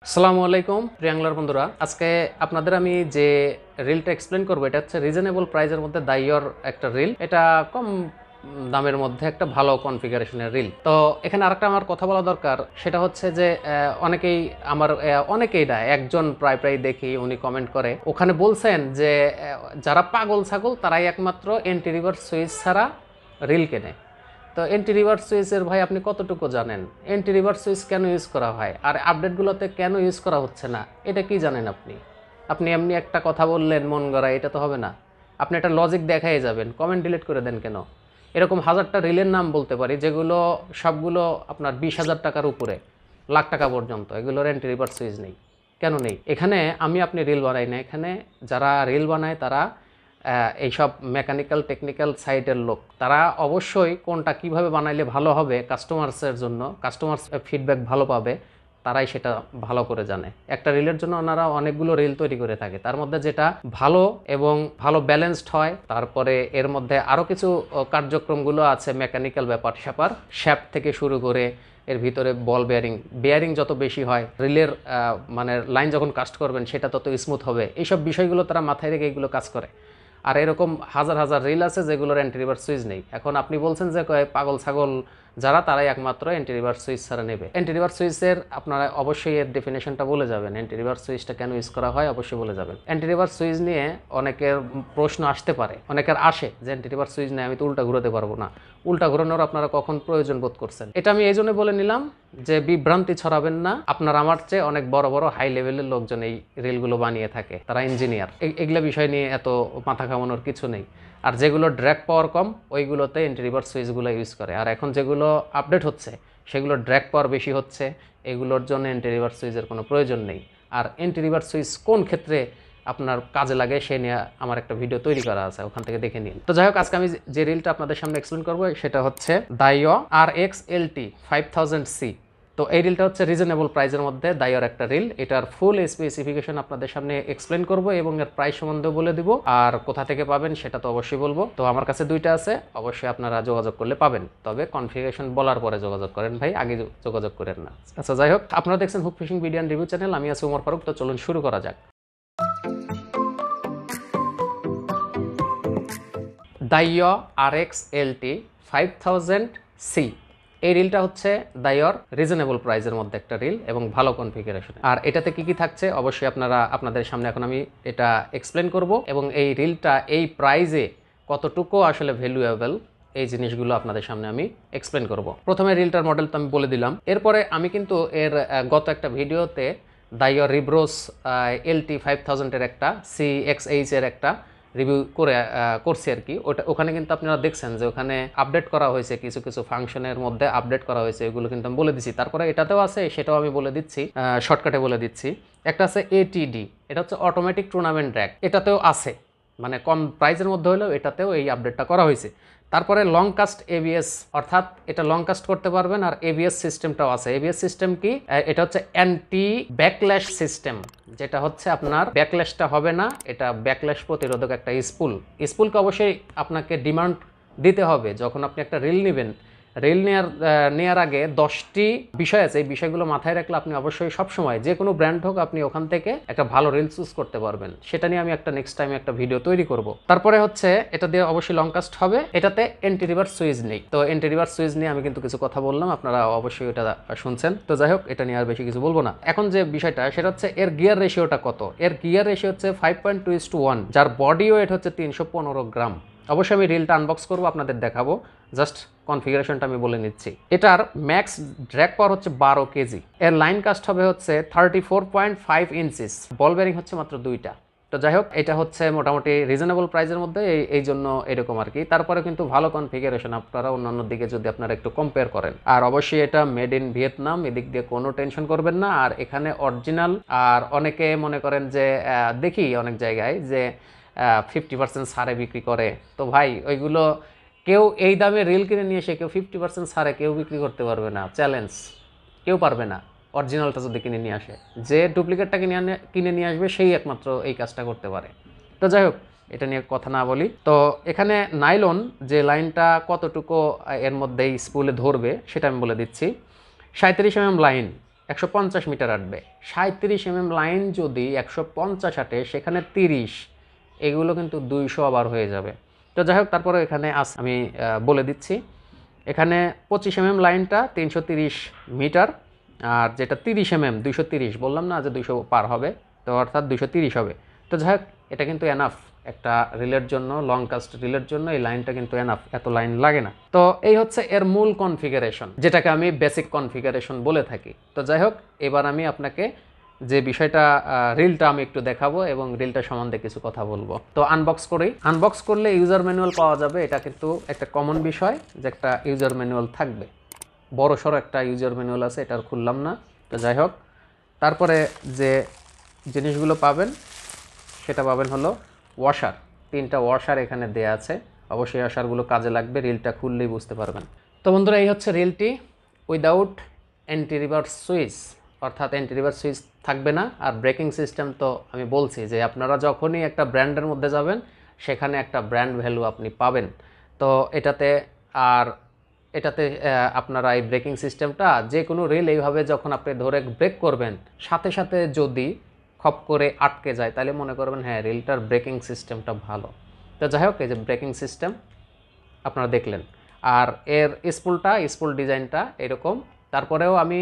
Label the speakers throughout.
Speaker 1: আসসালামু আলাইকুম প্রিয়াংলার বন্ধুরা, আজকে আপনাদের আমি যে রিলটা এক্সপ্লেন করবো এটা হচ্ছে রিজনেবল প্রাইজের মধ্যে দাইয়র একটা রিল। এটা কম দামের মধ্যে একটা ভালো কনফিগারেশনের রিল। তো এখানে আরেকটা আমার কথা বলা দরকার, সেটা হচ্ছে যে অনেকেই অনেকেই না, একজন প্রায় প্রায় দেখি উনি কমেন্ট করে, ওখানে বলছেন যে যারা পাগল ছাগল তারাই একমাত্র এন্টি রিভার্স সুইচ ছাড়া রিল কেনে। তো এন্টি রিভার্স সুইচের ভাই আপনি কতটুকু জানেন? এন্টি রিভার্স সুইচ কেন ইউজ করা হয় আর আপডেটগুলোতে কেন ইউজ করা হচ্ছে না, এটা কি জানেন আপনি? আপনি এমনি একটা কথা বললেন মন গড়া, এটা তো হবে না। আপনি একটা লজিক দেখাই যাবেন, কমেন্ট ডিলিট করে দেন কেন? এরকম হাজারটা রিলের নাম বলতে পারি যেগুলো সবগুলো আপনার 20,000 টাকার উপরে, লাখ টাকা পর্যন্ত, এগুলোর এন্টি রিভার্স সুইচ নেই। কেন নেই? এখানে আমি রিল বানাই না, এখানে যারা রিল বানায় তারা এইসব মেকানিক্যাল টেকনিক্যাল সাইডের লোক। তারা অবশ্যই কোনটা কিভাবে বানাইলে ভালো হবে কাস্টমার্সের জন্য, কাস্টমার্স ফিডব্যাক ভালো পাবে, তারাই সেটা ভালো করে জানে। একটা রিলের জন্য ওনারা অনেকগুলো রিল তৈরি করে থাকে, তার মধ্যে যেটা ভালো এবং ভালো ব্যালেন্সড হয়, তারপরে এর মধ্যে আরও কিছু কার্যক্রমগুলো আছে, মেকানিক্যাল ব্যাপার স্যাপার, শ্যাফট থেকে শুরু করে এর ভিতরে বল বেয়ারিং যত বেশি হয়, রিলের মানে লাইন যখন কাস্ট করবেন সেটা তত স্মুথ হবে। এইসব বিষয়গুলো তারা মাথায় রেখে এইগুলো কাজ করে। আর এরকম হাজার হাজার রিল আছে যেগুলোর অ্যান্টি রিভার্স সুইচ নেই। এখন আপনি বলছেন যে পাগল ছাগল যারা, তারাই একমাত্র অ্যান্টি রিভার্স সুইচ ছাড়া নেবে। অ্যান্টি রিভার্স সুইচের আপনারা অবশ্যই এর ডেফিনেশনটা বলে যাবেন, অ্যান্টি রিভার্স সুইচটা কেন ইউজ করা হয় অবশ্যই বলে যাবেন। অ্যান্টি রিভার্স সুইচ নিয়ে অনেকের প্রশ্ন আসতে পারে, অনেকের আসে যে অ্যান্টি রিভার্স সুইচ নিয়ে আমি তো উল্টা ঘুরাতে পারবো না। উল্টা ঘুরানোর আপনারা কখন প্রয়োজন বোধ করছেন? এটা আমি এই জন্য বলে নিলাম যে বিভ্রান্তি ছড়াবেন না। আপনার আমার চেয়ে অনেক বড় বড় হাই লেভেলের লোকজন এই রিলগুলো বানিয়ে থাকে, তারা ইঞ্জিনিয়ার, এগুলো বিষয় নিয়ে এত মাথা ঘামানোর কিছু নেই। আর যেগুলো ড্র্যাগ পাওয়ার কম ওইগুলোতে এন্টি রিভার্স সুইচগুলো ইউজ করে। আর এখন যেগুলো আপডেট হচ্ছে সেগুলো ড্র্যাগ পাওয়ার বেশি হচ্ছে, এগুলোর জন্য এন্টি রিভার্স সুইচের কোনো প্রয়োজন নেই। আর এন্টি রিভার্স সুইচ কোন ক্ষেত্রে আপনার কাজে লাগে সে নিয়ে আমার একটা ভিডিও তৈরি করা আছে, ওখান থেকে দেখে নিন। তো যাই হোক, আজকে আমি যে রিলটা আপনাদের সামনে এক্সপ্লেন করবো সেটা হচ্ছে দাইয়ো RX-LT 5000C। তো এই রিলটা হচ্ছে রিজনেবল প্রাইসের মধ্যে দাইয়র একটা রিল। এটার ফুল স্পেসিফিকেশন আপনাদের সামনে এক্সপ্লেন করব এবং এর প্রাইস সম্বন্ধেও বলে দিব, আর কোথা থেকে পাবেন সেটা তো অবশ্যই বলবো। তো আমার কাছে দুইটা আছে, অবশ্যই আপনারা যোগাযোগ করলে পাবেন, তবে কনফিগারেশন বলার পরে যোগাযোগ করেন ভাই, আগে যোগাযোগ করেন না। আচ্ছা যাই হোক, আপনারা দেখছেন hook fishing video and review channel, আমি আছি ওমর ফারুক। তো চলুন শুরু করা যাক। দাইয়ো RX-LT 5000C, এই রিলটা হচ্ছে দাইয়র রিজনেবল প্রাইসের মধ্যে একটা রিল এবং ভালো কনফিগারেশন। আর এটাতে কি কি থাকছে অবশ্যই আপনাদের সামনে এখন আমি এটা এক্সপ্লেন করব, এবং এই রিলটা এই প্রাইজে কতটুকু আসলে ভ্যালুয়েবল এই জিনিসগুলো আপনাদের সামনে আমি এক্সপ্লেন করব। প্রথমে রিলটার মডেল তো আমি বলে দিলাম, এরপরে আমি কিন্তু এর গত একটা ভিডিওতে দাইয়র রিব্রোস LT 5000 এর একটা CXH এর একটা রিভিউ করছি আর কি। ওখানে কিন্তু আপনারা দেখছেন যে ওখানে আপডেট করা হয়েছে, কিছু কিছু ফাংশনের মধ্যে আপডেট করা হয়েছে, এগুলো কিন্তু আমি বলে দিচ্ছি। তারপরে এটাতেও আছে, সেটাও আমি বলে দিচ্ছি, শর্টকাটে বলে দিচ্ছি। একটা আছে ATD, এটা হচ্ছে অটোমেটিক টুর্নামেন্ট ড্র্যাগ, এটাতেও আছে, মানে কম প্রাইসের মধ্যে হলেও এটাতেও এই আপডেটটা করা হয়েছে। তারপরে লং কাস্ট ABS, অর্থাৎ এটা লং কাস্ট করতে পারবেন, আর ABS সিস্টেমটাও আছে। ABS সিস্টেম কি? এটা হচ্ছে অ্যান্টি ব্যাকল্যাশ সিস্টেম, যেটা হচ্ছে আপনার ব্যাকল্যাশটা হবে না, এটা ব্যাকল্যাশ প্রতিরোধক একটা স্পুলকে অবশ্যই আপনাকে ডিমান্ড দিতে হবে যখন আপনি একটা রিল নেবেন। রিল নেওয়ার আগে 10টি বিষয় আছে, এই বিষয়গুলো মাথায় রাখলে আপনি অবশ্যই সবসময় যে কোনো ব্র্যান্ড হোক আপনি ওখান থেকে একটা ভালো রিল চুজ করতে পারবেন। সেটা নিয়ে আমি একটা নেক্সট টাইম একটা ভিডিও তৈরি করব। তারপরে হচ্ছে এটা দিয়ে অবশ্যই লং কাস্ট হবে, এটাতে এন্টি রিভার্স সুইচ নেই। তো এন্টি রিভার্স সুইচ নিয়ে আমি কিন্তু কিছু কথা বললাম, আপনারা অবশ্যই এটা শুনছেন। তো যাই হোক, এটা নিয়ে আর বেশি কিছু বলবো না। এখন যে বিষয়টা সেটা হচ্ছে এর গিয়ার রেশিওটা কত। এর গিয়ার রেশিও হচ্ছে 5.2:1, যার বডি ওয়েট হচ্ছে 315 গ্রাম। অবশ্যই আমি রিলটা আনবক্স করবো, আপনাদের দেখাবো, জাস্ট কনফিগারেশনটা আমি বলে নিচ্ছি। এটার ম্যাক্স ড্র্যাগ পাওয়ার হচ্ছে 12 কেজি। এর লাইন কাস্ট হবে হচ্ছে 34.5 ইঞ্চিস। বল বেয়ারিং হচ্ছে মাত্র 2টা। তো যাই হোক, এটা হচ্ছে মোটামুটি রিজনেবল প্রাইসের মধ্যে, এই জন্য এরকম আর কি। তারপরে কিন্তু ভালো কনফিগারেশন আপনারা অন্যান্য দিকে যদি আপনারা একটু কম্পেয়ার করেন। আর অবশ্যই এটা মেড ইন ভিয়েতনাম, এদিক দিয়ে কোনো টেনশন করবেন না। আর এখানে অরিজিনাল, আর অনেকে মনে করেন যে দেখি অনেক জায়গায় যে 50% ছাড়ে বিক্রি করে। তো ভাই ওইগুলো কেউ এই দামে রিল কিনে নিয়ে এসে কেউ 50% ছাড়ে কেউ বিক্রি করতে পারবে না, চ্যালেঞ্জ, কেউ পারবে না। অরিজিনালটা যদি কিনে নিয়ে আসে, যে ডুপ্লিকেটটা কিনে নিয়ে আসবে সেই একমাত্র এই কাজটা করতে পারে। তো যাই হোক, এটা নিয়ে কথা না বলি। তো এখানে নাইলন যে লাইনটা কতটুকু এর মধ্যে স্পুলে ধরবে সেটা আমি বলে দিচ্ছি। 37 mm লাইন, 150 মিটার আঁটবে। 37 লাইন যদি 150 আঁটে, সেখানে 30, এগুলো কিন্তু 200 আবার হয়ে যাবে। তো যাই হোক, তারপরে এখানে আমি বলে দিচ্ছি, এখানে 25 লাইনটা 330 মিটার, আর যেটা 30 230, বললাম না যে 200 পার হবে, তো অর্থাৎ 230 হবে। তো যাই হোক, এটা কিন্তু এনাফ একটা রিলের জন্য, লং কাস্ট রিলের জন্য এই লাইনটা কিন্তু এনাফ, এত লাইন লাগে না। তো এই হচ্ছে এর মূল কনফিগারেশন, যেটাকে আমি বেসিক কনফিগারেশন বলে থাকি। তো যাই হোক, এবার আমি আপনাকে যে বিষয়টা, রিলটা আমি একটু দেখাবো এবং রিলটা সম্বন্ধে কিছু কথা বলবো। তো আনবক্স করেই, আনবক্স করলে ইউজার ম্যানুয়াল পাওয়া যাবে। এটা কিন্তু একটা কমন বিষয় যে একটা ইউজার ম্যানুয়াল থাকবে, বড় সড়ো একটা ইউজার ম্যানুয়াল আছে, এটা আর খুললাম না। তো যাই হোক, তারপরে যে জিনিসগুলো পাবেন সেটা পাবেন হলো ওয়াশার। 3টা ওয়াশার এখানে দেয়া আছে, অবশ্যই ওয়াশারগুলো কাজে লাগবে, রিলটা খুললেই বুঝতে পারবেন। তো বন্ধুরা, এই হচ্ছে রিলটি উইদাউট অ্যান্টি রিভার্স সুইচ, অর্থাৎ অ্যান্টি রিভার্স সুইচ থাকবে না। আর ব্রেকিং সিস্টেম তো আমি বলছি যে আপনারা যখনই একটা ব্র্যান্ডের মধ্যে যাবেন, সেখানে একটা ব্র্যান্ড ভ্যালু আপনি পাবেন। তো এটাতে আপনারা এই ব্রেকিং সিস্টেমটা, যে কোনো রিল এইভাবে যখন আপনি ধরে ব্রেক করবেন, সাথে সাথে যদি খপ করে আটকে যায়, তাহলে মনে করবেন হ্যাঁ, রিলটার ব্রেকিং সিস্টেমটা ভালো। তো যাই হোক, এই যে ব্রেকিং সিস্টেম আপনারা দেখলেন। আর এর স্পুল ডিজাইনটা এরকম। তারপরেও আমি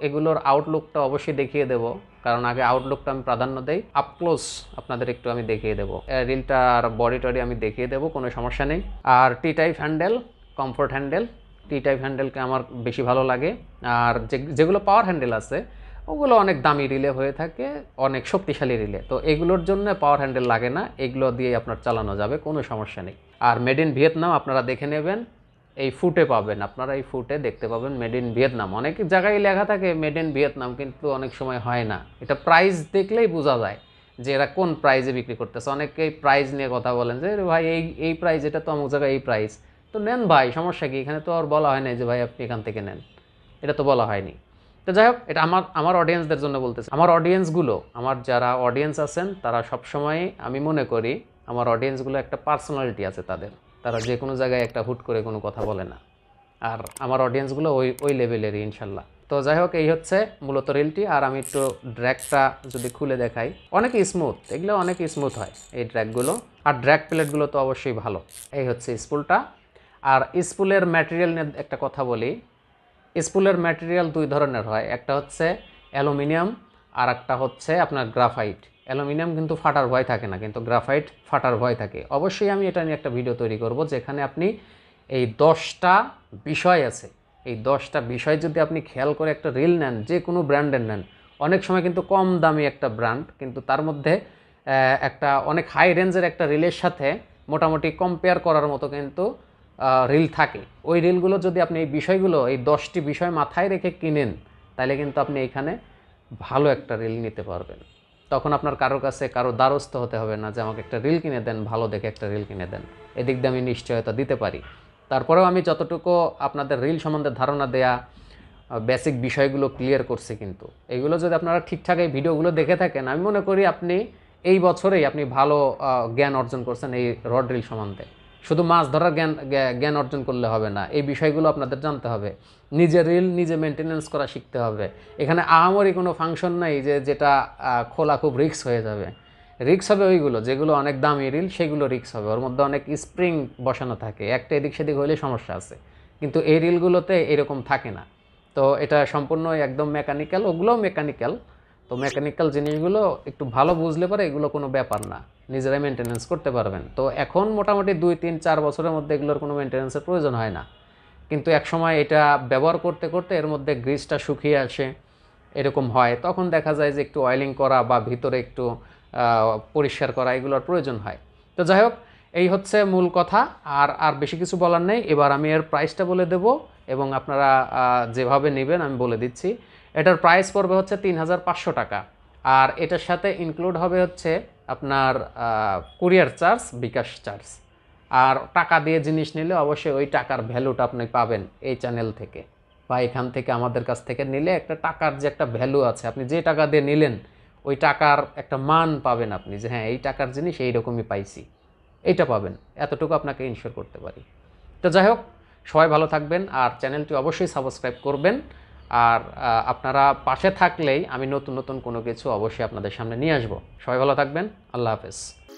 Speaker 1: এগুলোর আউটলুকটা অবশ্যই দেখিয়ে দেব, কারণ আগে আউটলুকটা আমি প্রাধান্য দেই। আপক্লোজ আপনাদের একটু আমি দেখিয়ে দেবো, রিলটার বডি টডি আমি দেখিয়ে দেবো, কোনো সমস্যা নেই। আর T type handle, comfort handle, T type হ্যান্ডেলকে আমার বেশি ভালো লাগে। আর যেগুলো পাওয়ার হ্যান্ডেল আছে, ওগুলো অনেক দামি রিলে হয়ে থাকে, অনেক শক্তিশালী রিলে, তো এগুলোর জন্য পাওয়ার হ্যান্ডেল লাগে না, এগুলো দিয়ে আপনার চালানো যাবে, কোনো সমস্যা নেই। আর মেড ইন ভিয়েতনাম আপনারা দেখে নেবেন, এই ফুটে পাবেন, আপনারা এই ফুটে দেখতে পাবেন মেড ইন ভিয়েতনাম। অনেক জায়গায় লেখা থাকে মেড ইন ভিয়েতনাম, কিন্তু অনেক সময় হয় না। এটা প্রাইস দেখলেই বোঝা যায় যে এরা কোন প্রাইসে বিক্রি করতেছে। অনেকেই প্রাইস নিয়ে কথা বলেন যে ভাই এই প্রাইস, এটা তো অমুক জায়গায় এই প্রাইস, তো নেন ভাই, সমস্যা কি? এখানে তো আর বলা হয় নাই যে ভাই আপনি এখান থেকে নেন, এটা তো বলা হয়নি। তো যাই হোক, এটা আমার অডিয়েন্সদের জন্য বলতেছি। আমার অডিয়েন্সগুলো, আমার যারা অডিয়েন্স আছেন, তারা সবসময়, আমি মনে করি আমার অডিয়েন্সগুলো একটা পার্সোনালিটি আছে তাদের, তারা যে কোনো জায়গায় একটা হুট করে কোনো কথা বলে না। আর আমার অডিয়েন্সগুলো ওই লেভেলেরই ইনশাল্লাহ। তো যাই হোক, এই হচ্ছে মূলত রিলটি। আর আমি একটু ড্র্যাগটা যদি খুলে দেখাই, অনেক স্মুথ, এগুলো অনেক স্মুথ হয় এই ড্র্যাগগুলো। আর ড্র্যাগ প্লেটগুলো তো অবশ্যই ভালো। এই হচ্ছে স্পুলটা। আর স্পুলের ম্যাটেরিয়াল নিয়ে একটা কথা বলি। স্পুলের ম্যাটেরিয়াল 2 ধরনের হয়, একটা হচ্ছে অ্যালুমিনিয়াম, আর একটা হচ্ছে আপনার গ্রাফাইট। অ্যালুমিনিয়াম কিন্তু ফাটার ভয় থাকে না, কিন্তু গ্রাফাইট ফাটার ভয় থাকে। অবশ্যই আমি এটা নিয়ে একটা ভিডিও তৈরি করব, যেখানে আপনি এই 10টা বিষয় আছে, এই 10টা বিষয় যদি আপনি খেয়াল করে একটা রিল নেন, যে কোনো ব্র্যান্ডের নেন, অনেক সময় কিন্তু কম দামি একটা ব্র্যান্ড, কিন্তু তার মধ্যে একটা অনেক হাই রেঞ্জের একটা রিলের সাথে মোটামুটি কম্পেয়ার করার মতো কিন্তু রিল থাকে। ওই রিলগুলো যদি আপনি এই বিষয়গুলো, এই 10টি বিষয় মাথায় রেখে কিনেন, তাহলে কিন্তু আপনি এখানে ভালো একটা রিল নিতে পারবেন। তখন আপনার কারো দ্বারস্থ হতে হবে না যে আমাকে একটা রিল কিনে দেন, ভালো দেখে একটা রিল কিনে দেন। এদিক দিয়ে আমি নিশ্চয়তা দিতে পারি। তারপরেও আমি যতটুকু আপনাদের রিল সম্বন্ধে ধারণা দেয়া, বেসিক বিষয়গুলো ক্লিয়ার করছি। কিন্তু এগুলো যদি আপনারা ঠিকঠাক এই ভিডিওগুলো দেখে থাকেন, আমি মনে করি আপনি এই বছরেই আপনি ভালো জ্ঞান অর্জন করছেন এই রড রিল সম্বন্ধে। শুধু মাছ ধরার জ্ঞান অর্জন করলে হবে না, এই বিষয়গুলো আপনাদের জানতে হবে। নিজে রিল নিজে মেনটেনেন্স করা শিখতে হবে। এখানে আহামরি কোনো ফাংশন নাই যেটা খোলা খুব রিস্ক হয়ে যাবে। রিস্ক হবে ওইগুলো যেগুলো অনেক দামি রিল, সেগুলো রিস্ক হবে, ওর মধ্যে অনেক স্প্রিং বসানো থাকে, একটা এদিক সেদিক হলে সমস্যা আছে। কিন্তু এই রিলগুলোতে এরকম থাকে না। তো এটা সম্পূর্ণ একদম মেকানিক্যাল, ওগুলোও মেকানিক্যাল। তো মেকানিক্যাল জিনিসগুলো একটু ভালো বুঝলে পরে এগুলো কোনো ব্যাপার না, নিজেরাই মেনটেনেন্স করতে পারবেন। তো এখন মোটামুটি 2-3-4 বছরের মধ্যে এগুলোর কোনো মেনটেনেন্সের প্রয়োজন হয় না। কিন্তু এক সময় এটা ব্যবহার করতে করতে এর মধ্যে গ্রিসটা শুকিয়ে আসে, এরকম হয়, তখন দেখা যায় যে একটু অয়েলিং করা বা ভিতরে একটু পরিষ্কার করা এগুলোর প্রয়োজন হয়। তো যাই হোক, এই হচ্ছে মূল কথা। আর বেশি কিছু বলার নেই। এবার আমি এর প্রাইসটা বলে দেব এবং আপনারা যেভাবে নেবেন আমি বলে দিচ্ছি। এটার প্রাইস পড়বে হচ্ছে 3500 টাকা। আর এটার সাথে ইনক্লুড হবে হচ্ছে আপনার কুরিয়ার চার্জ, বিকাশ চার্জ। আর টাকা দিয়ে জিনিস নিলে অবশ্যই ওই টাকার ভ্যালুটা আপনি পাবেন এই চ্যানেল থেকে বা এখান থেকে, আমাদের কাছ থেকে নিলে একটা টাকার যে একটা ভ্যালু আছে, আপনি যে টাকা দিয়ে নিলেন ওই টাকার একটা মান পাবেন আপনি, যে হ্যাঁ এই টাকার জিনিস এইরকমই পাইছি, এইটা পাবেন। এতটুকু আপনাকে ইনশিওর করতে পারি। তো যাই হোক, সবাই ভালো থাকবেন আর চ্যানেলটি অবশ্যই সাবস্ক্রাইব করবেন। আর আপনারা পাশে থাকলেই আমি নতুন নতুন কোনো কিছু অবশ্যই আপনাদের সামনে নিয়ে আসবো। সবাই ভালো থাকবেন। আল্লাহ হাফেজ।